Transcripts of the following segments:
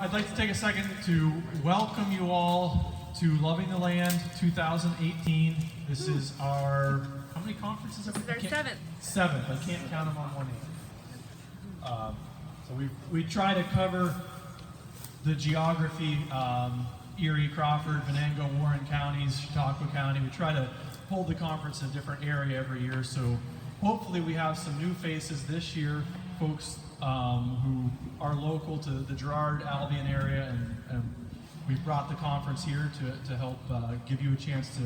I'd like to take a second to welcome you all to Loving the Land 2018. This is our, how many conferences have we? This is our seventh. Seventh. I can't count them on one hand. So we try to cover the geography, Erie, Crawford, Venango, Warren counties, Chautauqua County. We try to hold the conference in a different area every year. So hopefully we have some new faces this year, folks who are local to the Girard, Albion area, and we've brought the conference here to help give you a chance to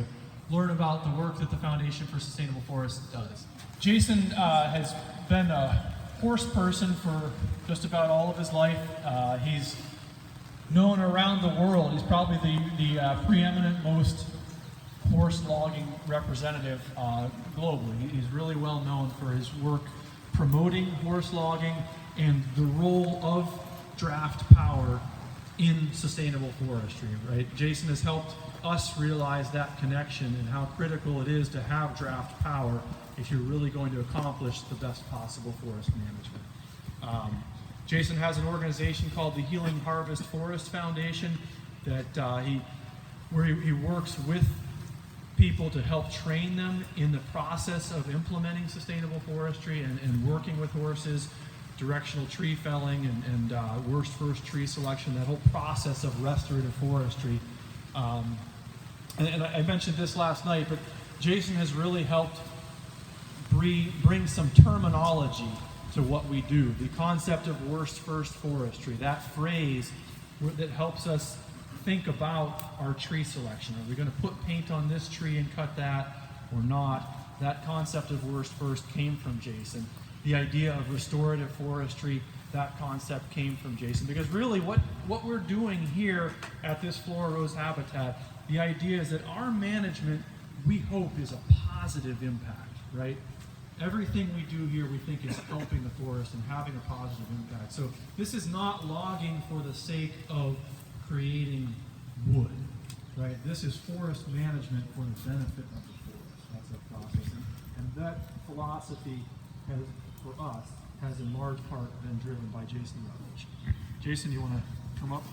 learn about the work that the Foundation for Sustainable Forests does. Jason has been a horse person for just about all of his life. He's known around the world. He's probably the preeminent most horse logging representative globally. He's really well known for his work promoting horse logging and the role of draft power in sustainable forestry, right? Jason has helped us realize that connection and how critical it is to have draft power if you're really going to accomplish the best possible forest management. Jason has an organization called the Healing Harvest Forest Foundation that he works with people to help train them in the process of implementing sustainable forestry and working with horses, directional tree felling and worst first tree selection, that whole process of restorative forestry. And I mentioned this last night, but Jason has really helped bring some terminology to what we do. The concept of worst first forestry, that phrase that helps us think about our tree selection. Are we going to put paint on this tree and cut that or not? That concept of worst first came from Jason. The idea of restorative forestry, that concept came from Jason. Because really what we're doing here at this Flora Rose habitat, the idea is that our management, we hope, is a positive impact, right? Everything we do here we think is helping the forest and having a positive impact. So this is not logging for the sake of creating wood, right? This is forest management for the benefit of the forest. That's the process. And that philosophy has, for us, has in large part been driven by Jason Rutledge. Jason, you want to come up?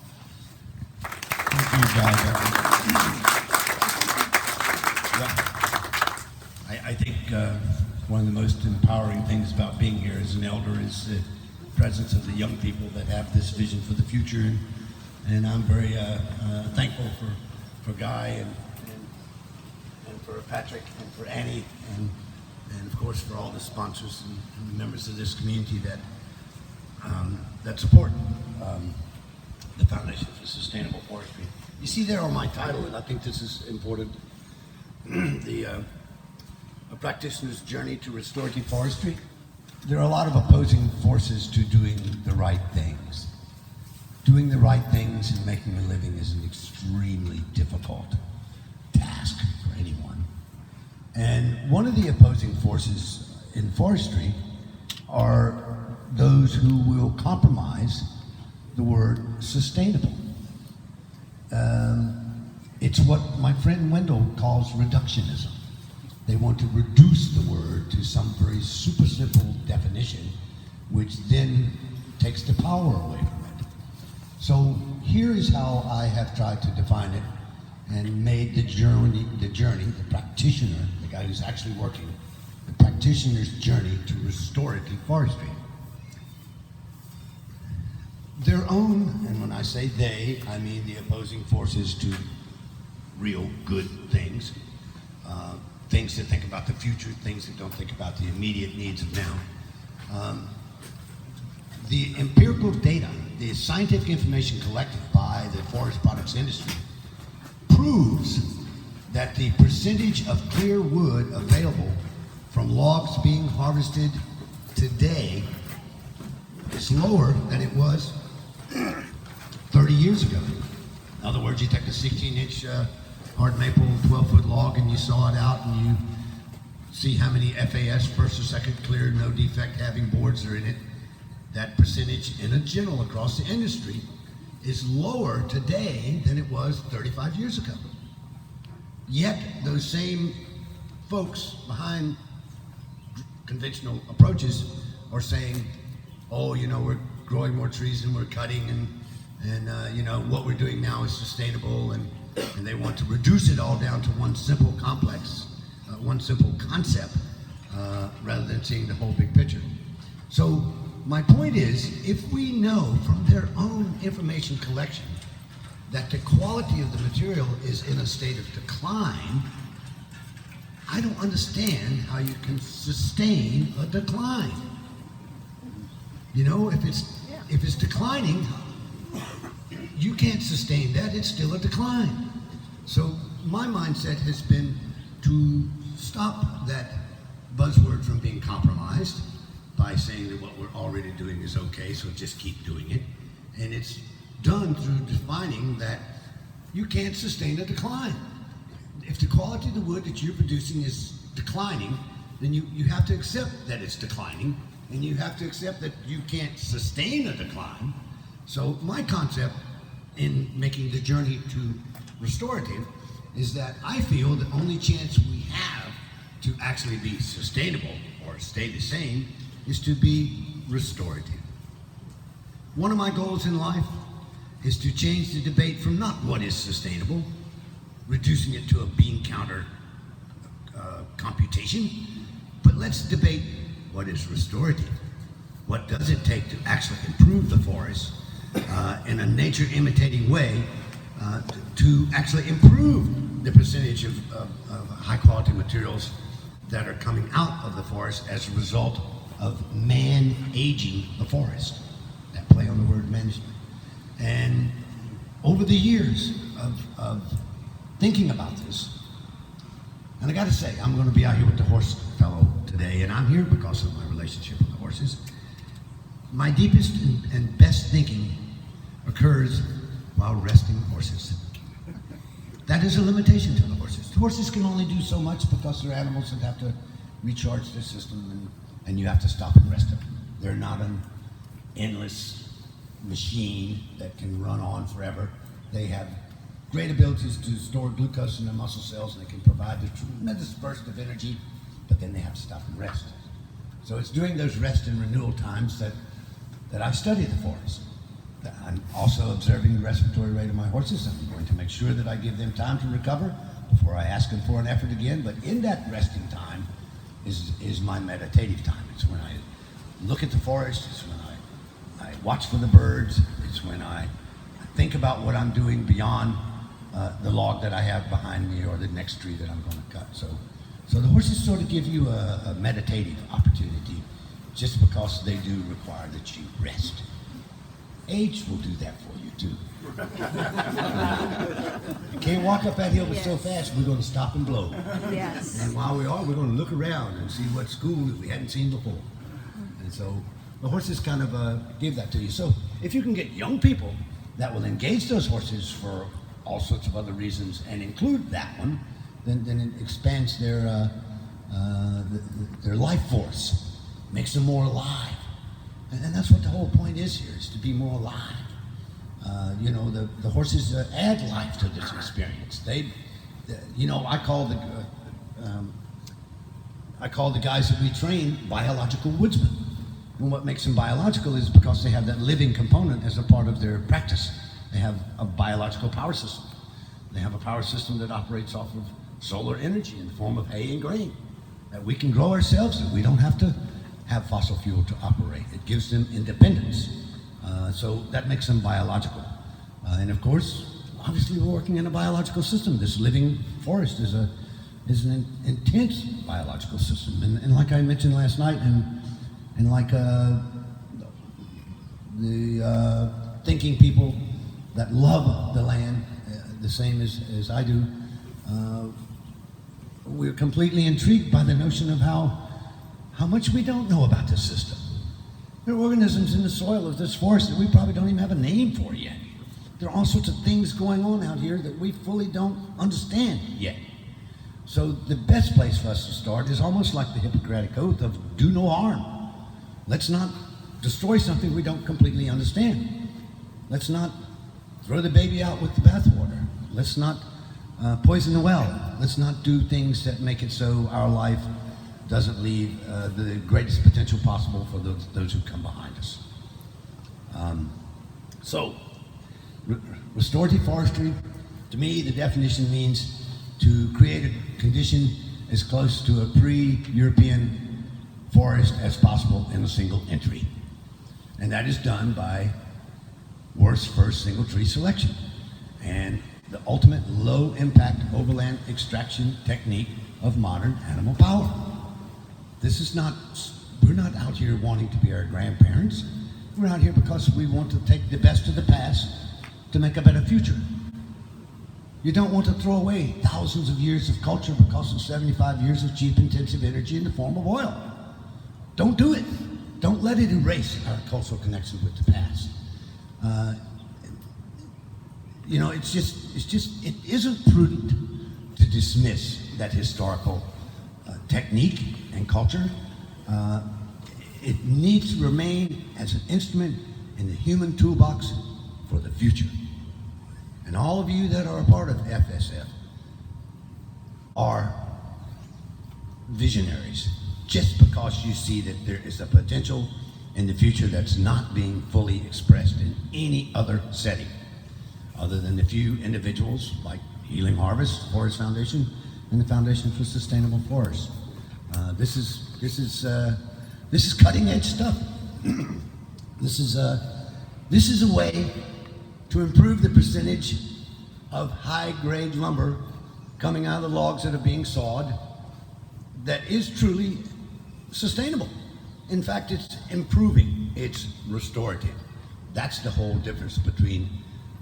Thank you, guys. I think one of the most empowering things about being here as an elder is the presence of the young people that have this vision for the future. And I'm very thankful for Guy and for Patrick and for Annie and of course for all the sponsors and the members of this community that support the Foundation for Sustainable Forestry. You see there on my title, and I think this is important, A Practitioner's Journey to Restorative Forestry. There are a lot of opposing forces to doing the right things. Doing the right things and making a living is an extremely difficult task for anyone. And one of the opposing forces in forestry are those who will compromise the word sustainable. It's what my friend Wendell calls reductionism. They want to reduce the word to some very super simple definition, which then takes the power away from it. So here is how I have tried to define it and made the practitioner, the guy who's actually working, the practitioner's journey to restorative forestry. Their own, and when I say they, I mean the opposing forces to real good things, things that think about the future, things that don't think about the immediate needs of now. The empirical data, the scientific information collected by the forest products industry proves that the percentage of clear wood available from logs being harvested today is lower than it was 30 years ago. In other words, you take a 16-inch hard maple 12-foot log and you saw it out and you see how many FAS, first or second clear, no defect having boards are in it. That percentage in general across the industry is lower today than it was 35 years ago. Yet those same folks behind conventional approaches are saying, oh, you know, we're growing more trees and we're cutting and and what we're doing now is sustainable, and they want to reduce it all down to one simple concept, rather than seeing the whole big picture. So my point is, if we know from their own information collection that the quality of the material is in a state of decline, I don't understand how you can sustain a decline. If it's declining, you can't sustain that. It's still a decline. So my mindset has been to stop that buzzword from being compromised by saying that what we're already doing is okay, so just keep doing it. And it's done through defining that you can't sustain a decline. If the quality of the wood that you're producing is declining, then you have to accept that it's declining, and you have to accept that you can't sustain a decline. So my concept in making the journey to restorative is that I feel the only chance we have to actually be sustainable or stay the same is to be restorative. One of my goals in life is to change the debate from not what is sustainable, reducing it to a bean counter computation, but let's debate what is restorative. What does it take to actually improve the forest in a nature imitating way to actually improve the percentage of high quality materials that are coming out of the forest as a result of man aging the forest. That play on the word management. And over the years of thinking about this, and I got to say, I'm going to be out here with the horse fellow today, and I'm here because of my relationship with the horses. My deepest and best thinking occurs while resting horses. That is a limitation to the horses. The horses can only do so much because they're animals that have to recharge their system, and you have to stop and rest them. They're not an endless machine that can run on forever. They have great abilities to store glucose in their muscle cells, and they can provide a tremendous burst of energy, but then they have to stop and rest. So it's during those rest and renewal times that I study the forest. I'm also observing the respiratory rate of my horses. I'm going to make sure that I give them time to recover before I ask them for an effort again. But in that resting time is my meditative time. It's when I look at the forest. It's when I watch for the birds. It's when I think about what I'm doing beyond the log that I have behind me or the next tree that I'm going to cut. So the horses sort of give you a meditative opportunity just because they do require that you rest. Age will do that for you too. You can't walk up that hill so fast, we're going to stop and blow. Yes. And while we are, we're going to look around and see what school that we hadn't seen before. And so the horses kind of give that to you. So if you can get young people that will engage those horses for all sorts of other reasons and include that one, then it expands their life force, makes them more alive. And that's what the whole point is here, is to be more alive. The horses add life to this experience. I call the guys that we train biological woodsmen. And what makes them biological is because they have that living component as a part of their practice. They have a biological power system. They have a power system that operates off of solar energy in the form of hay and grain, that we can grow ourselves, and we don't have to have fossil fuel to operate. It gives them independence. So that makes them biological. And of course, obviously we're working in a biological system. This living forest is an intense biological system. And like I mentioned last night, and like the thinking people that love the land the same as I do, we're completely intrigued by the notion of how much we don't know about this system. There are organisms in the soil of this forest that we probably don't even have a name for yet. There are all sorts of things going on out here that we fully don't understand yet. So the best place for us to start is almost like the Hippocratic Oath of do no harm. Let's not destroy something we don't completely understand. Let's not throw the baby out with the bathwater. Let's not poison the well. Let's not do things that make it so our life doesn't leave the greatest potential possible for those who come behind us. So Restorative forestry, to me, the definition means to create a condition as close to a pre-European forest as possible in a single entry. And that is done by worst first single tree selection and the ultimate low impact overland extraction technique of modern animal power. This is not, we're not out here wanting to be our grandparents. We're out here because we want to take the best of the past to make a better future. You don't want to throw away thousands of years of culture because of 75 years of cheap intensive energy in the form of oil. Don't do it. Don't let it erase our cultural connection with the past. It isn't prudent to dismiss that historical technique and culture. It needs to remain as an instrument in the human toolbox for the future. And all of you that are a part of FSF are visionaries just because you see that there is a potential in the future that's not being fully expressed in any other setting other than a few individuals like Healing Harvest Forest Foundation and the Foundation for Sustainable Forests. This is cutting edge stuff. This is a way to improve the percentage of high grade lumber coming out of the logs that are being sawed that is truly sustainable. In fact, it's improving, it's restorative. That's the whole difference between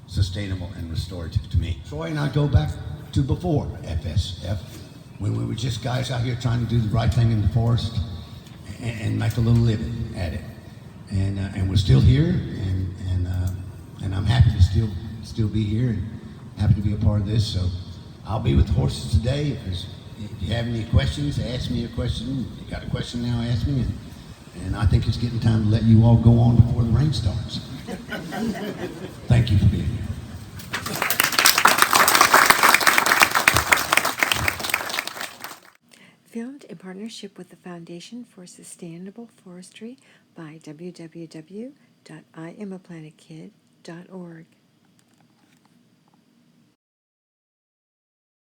sustainable and restorative to me. Troy and I go back to before FSF, when we were just guys out here trying to do the right thing in the forest and make a little living at it. And we're still here, and I'm happy to still be here and happy to be a part of this. So I'll be with horses today. If you have any questions, ask me a question. If you got a question now, ask me. And I think it's getting time to let you all go on before the rain starts. Thank you for being here. Filmed in partnership with the Foundation for Sustainable Forestry by www.IamAPlanetKid.org.